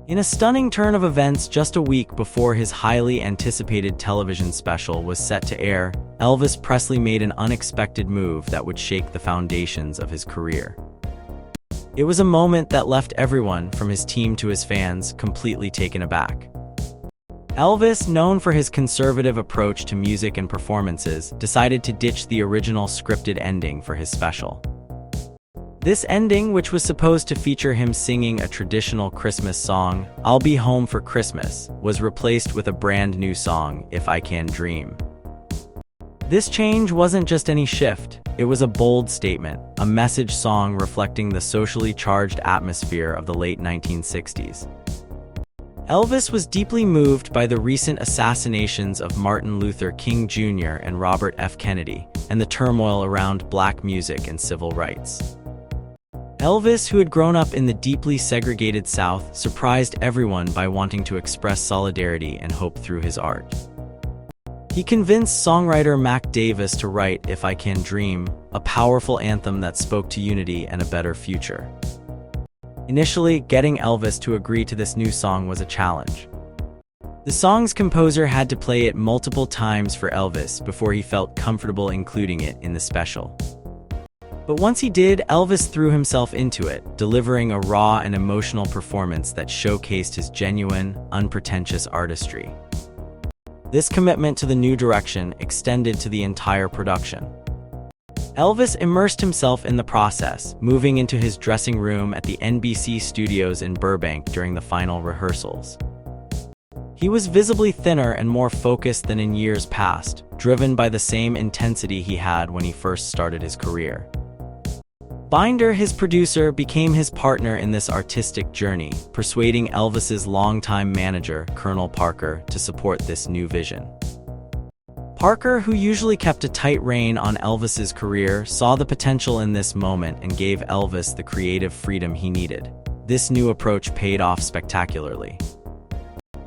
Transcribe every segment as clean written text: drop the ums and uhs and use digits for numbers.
In a stunning turn of events just a week before his highly anticipated television special was set to air, Elvis Presley made an unexpected move that would shake the foundations of his career. It was a moment that left everyone, from his team to his fans, completely taken aback. Elvis, known for his conservative approach to music and performances, decided to ditch the original scripted ending for his special. This ending, which was supposed to feature him singing a traditional Christmas song, "I'll Be Home for Christmas," was replaced with a brand new song, "If I Can Dream." This change wasn't just any shift, it was a bold statement, a message song reflecting the socially charged atmosphere of the late 1960s. Elvis was deeply moved by the recent assassinations of Martin Luther King Jr. and Robert F. Kennedy, and the turmoil around black music and civil rights. Elvis, who had grown up in the deeply segregated South, surprised everyone by wanting to express solidarity and hope through his art. He convinced songwriter Mac Davis to write "If I Can Dream," a powerful anthem that spoke to unity and a better future. Initially, getting Elvis to agree to this new song was a challenge. The song's composer had to play it multiple times for Elvis before he felt comfortable including it in the special. But once he did, Elvis threw himself into it, delivering a raw and emotional performance that showcased his genuine, unpretentious artistry. This commitment to the new direction extended to the entire production. Elvis immersed himself in the process, moving into his dressing room at the NBC studios in Burbank during the final rehearsals. He was visibly thinner and more focused than in years past, driven by the same intensity he had when he first started his career. Binder, his producer, became his partner in this artistic journey, persuading Elvis's longtime manager, Colonel Parker, to support this new vision. Parker, who usually kept a tight rein on Elvis's career, saw the potential in this moment and gave Elvis the creative freedom he needed. This new approach paid off spectacularly.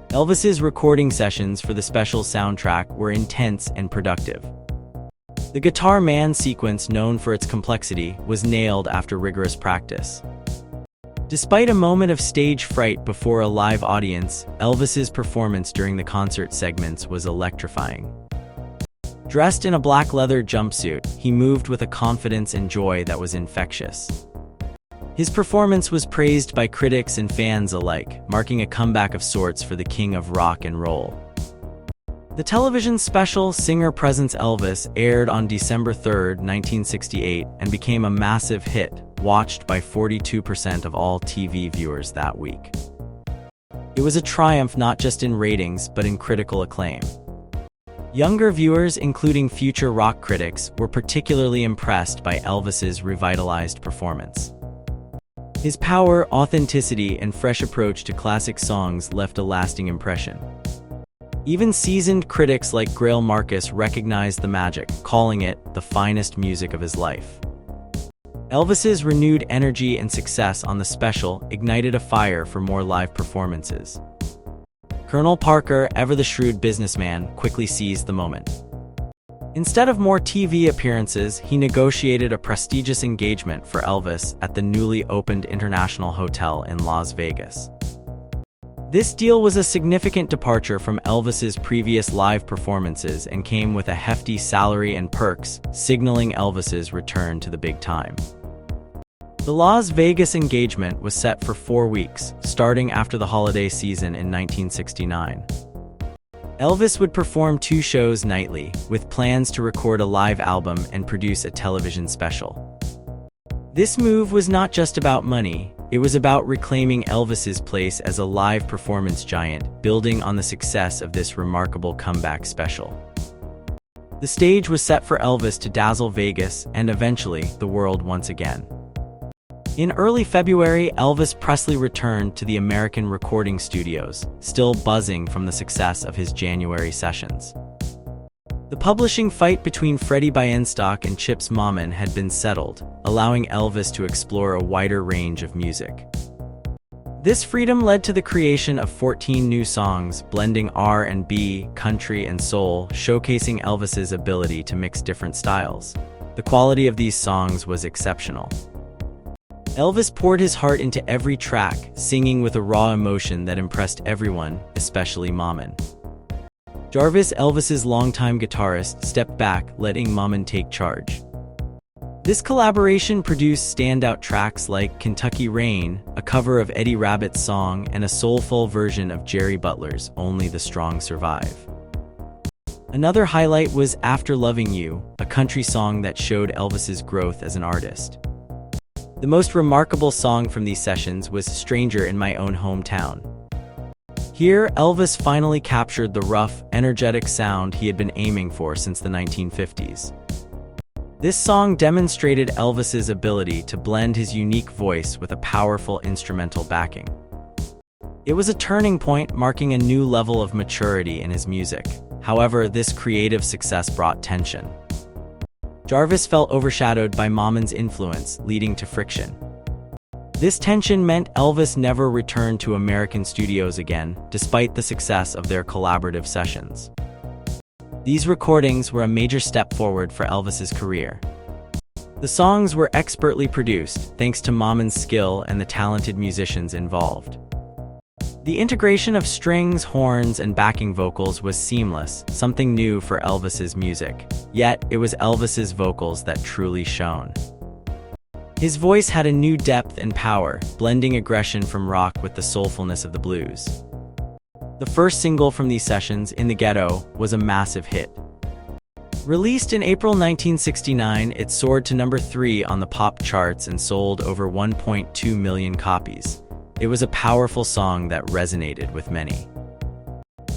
Elvis's recording sessions for the special soundtrack were intense and productive. The Guitar Man sequence, known for its complexity, was nailed after rigorous practice. Despite a moment of stage fright before a live audience, Elvis's performance during the concert segments was electrifying. Dressed in a black leather jumpsuit, he moved with a confidence and joy that was infectious. His performance was praised by critics and fans alike, marking a comeback of sorts for the king of rock and roll. The television special Singer Presents Elvis aired on December 3, 1968, and became a massive hit, watched by 42% of all TV viewers that week. It was a triumph not just in ratings, but in critical acclaim. Younger viewers, including future rock critics, were particularly impressed by Elvis's revitalized performance. His power, authenticity, and fresh approach to classic songs left a lasting impression. Even seasoned critics like Grail Marcus recognized the magic, calling it the finest music of his life. Elvis's renewed energy and success on the special ignited a fire for more live performances. Colonel Parker, ever the shrewd businessman, quickly seized the moment. Instead of more TV appearances, he negotiated a prestigious engagement for Elvis at the newly opened International Hotel in Las Vegas. This deal was a significant departure from Elvis's previous live performances and came with a hefty salary and perks, signaling Elvis's return to the big time. The Las Vegas engagement was set for 4 weeks, starting after the holiday season in 1969. Elvis would perform 2 shows nightly, with plans to record a live album and produce a television special. This move was not just about money, it was about reclaiming Elvis's place as a live performance giant, building on the success of this remarkable comeback special. The stage was set for Elvis to dazzle Vegas and eventually the world once again. In early February, Elvis Presley returned to the American recording studios, still buzzing from the success of his January sessions. The publishing fight between Freddie Bienstock and Chips Moman had been settled, allowing Elvis to explore a wider range of music. This freedom led to the creation of 14 new songs, blending R&B, country, and soul, showcasing Elvis's ability to mix different styles. The quality of these songs was exceptional. Elvis poured his heart into every track, singing with a raw emotion that impressed everyone, especially Maman. Jarvis, Elvis's longtime guitarist, stepped back, letting Maman take charge. This collaboration produced standout tracks like Kentucky Rain, a cover of Eddie Rabbitt's song, and a soulful version of Jerry Butler's Only the Strong Survive. Another highlight was After Loving You, a country song that showed Elvis's growth as an artist. The most remarkable song from these sessions was Stranger in My Own Hometown. Here, Elvis finally captured the rough, energetic sound he had been aiming for since the 1950s. This song demonstrated Elvis's ability to blend his unique voice with a powerful instrumental backing. It was a turning point, marking a new level of maturity in his music. However, this creative success brought tension. Jarvis felt overshadowed by Maman's influence, leading to friction. This tension meant Elvis never returned to American studios again, despite the success of their collaborative sessions. These recordings were a major step forward for Elvis's career. The songs were expertly produced, thanks to Maman's skill and the talented musicians involved. The integration of strings, horns, and backing vocals was seamless, something new for Elvis's music. Yet, it was Elvis's vocals that truly shone. His voice had a new depth and power, blending aggression from rock with the soulfulness of the blues. The first single from these sessions, In the Ghetto, was a massive hit. Released in April 1969, it soared to number 3 on the pop charts and sold over 1.2 million copies. It was a powerful song that resonated with many.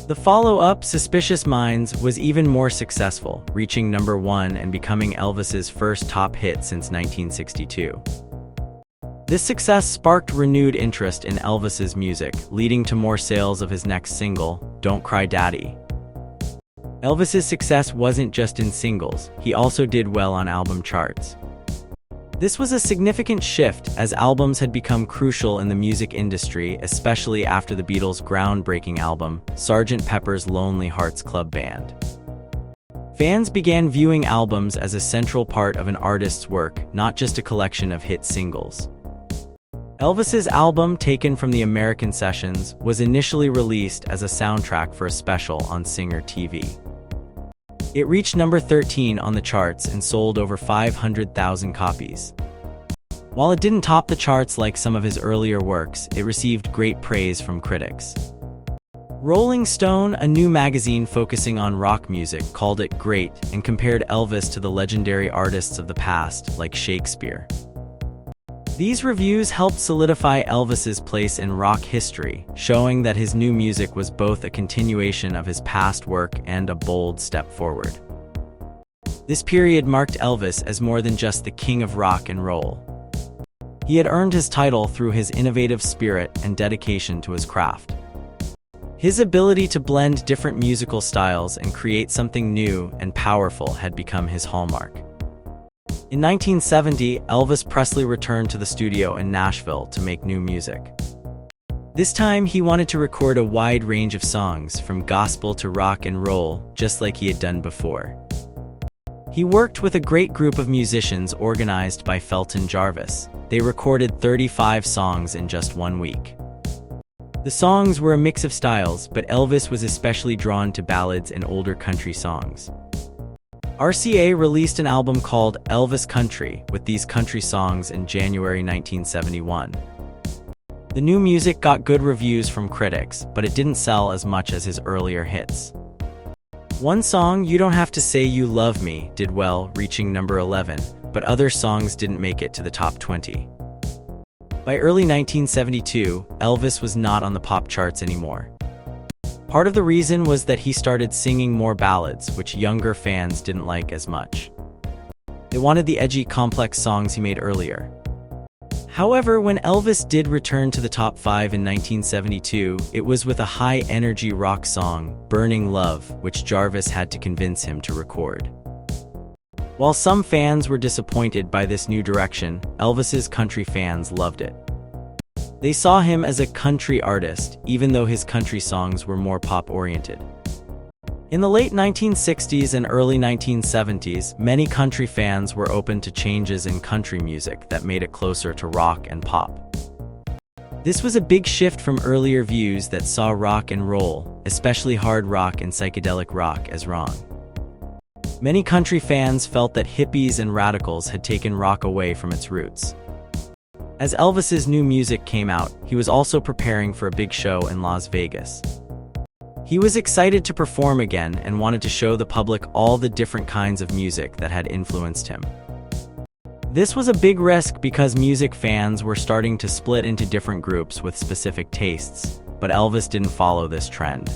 The follow-up, Suspicious Minds, was even more successful, reaching number 1 and becoming Elvis's first top hit since 1962. This success sparked renewed interest in Elvis's music, leading to more sales of his next single, Don't Cry Daddy. Elvis's success wasn't just in singles, he also did well on album charts. This was a significant shift, as albums had become crucial in the music industry, especially after the Beatles' groundbreaking album, Sgt. Pepper's Lonely Hearts Club Band. Fans began viewing albums as a central part of an artist's work, not just a collection of hit singles. Elvis's album, taken from the American sessions, was initially released as a soundtrack for a special on Singer TV. It reached number 13 on the charts and sold over 500,000 copies. While it didn't top the charts like some of his earlier works, it received great praise from critics. Rolling Stone, a new magazine focusing on rock music, called it great and compared Elvis to the legendary artists of the past, like Shakespeare. These reviews helped solidify Elvis's place in rock history, showing that his new music was both a continuation of his past work and a bold step forward. This period marked Elvis as more than just the king of rock and roll. He had earned his title through his innovative spirit and dedication to his craft. His ability to blend different musical styles and create something new and powerful had become his hallmark. In 1970, Elvis Presley returned to the studio in Nashville to make new music. This time, he wanted to record a wide range of songs, from gospel to rock and roll, just like he had done before. He worked with a great group of musicians organized by Felton Jarvis. They recorded 35 songs in just 1 week. The songs were a mix of styles, but Elvis was especially drawn to ballads and older country songs. RCA released an album called Elvis Country with these country songs in January 1971. The new music got good reviews from critics, but it didn't sell as much as his earlier hits. One song, You Don't Have to Say You Love Me, did well, reaching number 11, but other songs didn't make it to the top 20. By early 1972, Elvis was not on the pop charts anymore. Part of the reason was that he started singing more ballads, which younger fans didn't like as much. They wanted the edgy, complex songs he made earlier. However, when Elvis did return to the top 5 in 1972, it was with a high-energy rock song, Burning Love, which Jarvis had to convince him to record. While some fans were disappointed by this new direction, Elvis's country fans loved it. They saw him as a country artist, even though his country songs were more pop-oriented. In the late 1960s and early 1970s, many country fans were open to changes in country music that made it closer to rock and pop. This was a big shift from earlier views that saw rock and roll, especially hard rock and psychedelic rock, as wrong. Many country fans felt that hippies and radicals had taken rock away from its roots. As Elvis's new music came out, he was also preparing for a big show in Las Vegas. He was excited to perform again and wanted to show the public all the different kinds of music that had influenced him. This was a big risk because music fans were starting to split into different groups with specific tastes, but Elvis didn't follow this trend.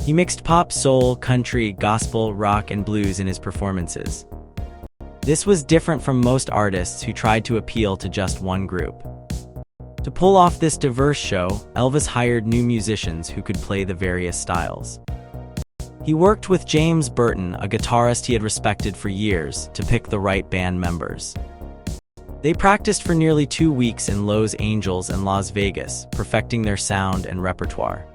He mixed pop, soul, country, gospel, rock, and blues in his performances. This was different from most artists who tried to appeal to just one group. To pull off this diverse show, Elvis hired new musicians who could play the various styles. He worked with James Burton, a guitarist he had respected for years, to pick the right band members. They practiced for nearly 2 weeks in Los Angeles and Las Vegas, perfecting their sound and repertoire.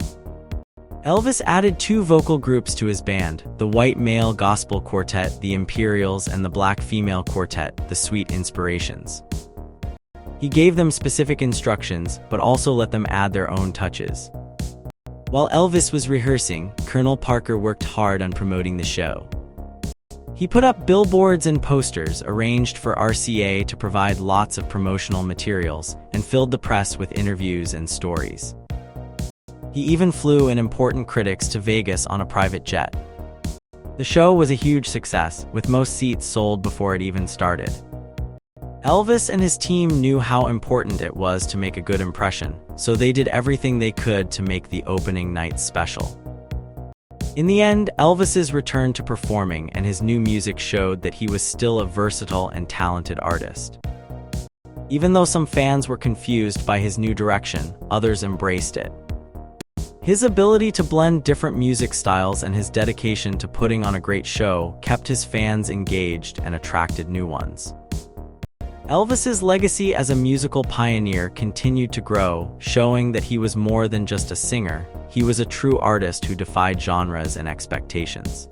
Elvis added 2 vocal groups to his band, the white male gospel quartet, the Imperials, and the black female quartet, the Sweet Inspirations. He gave them specific instructions, but also let them add their own touches. While Elvis was rehearsing, Colonel Parker worked hard on promoting the show. He put up billboards and posters arranged for RCA to provide lots of promotional materials and filled the press with interviews and stories. He even flew in important critics to Vegas on a private jet. The show was a huge success, with most seats sold before it even started. Elvis and his team knew how important it was to make a good impression, so they did everything they could to make the opening night special. In the end, Elvis's return to performing and his new music showed that he was still a versatile and talented artist. Even though some fans were confused by his new direction, others embraced it. His ability to blend different music styles and his dedication to putting on a great show kept his fans engaged and attracted new ones. Elvis's legacy as a musical pioneer continued to grow, showing that he was more than just a singer. He was a true artist who defied genres and expectations.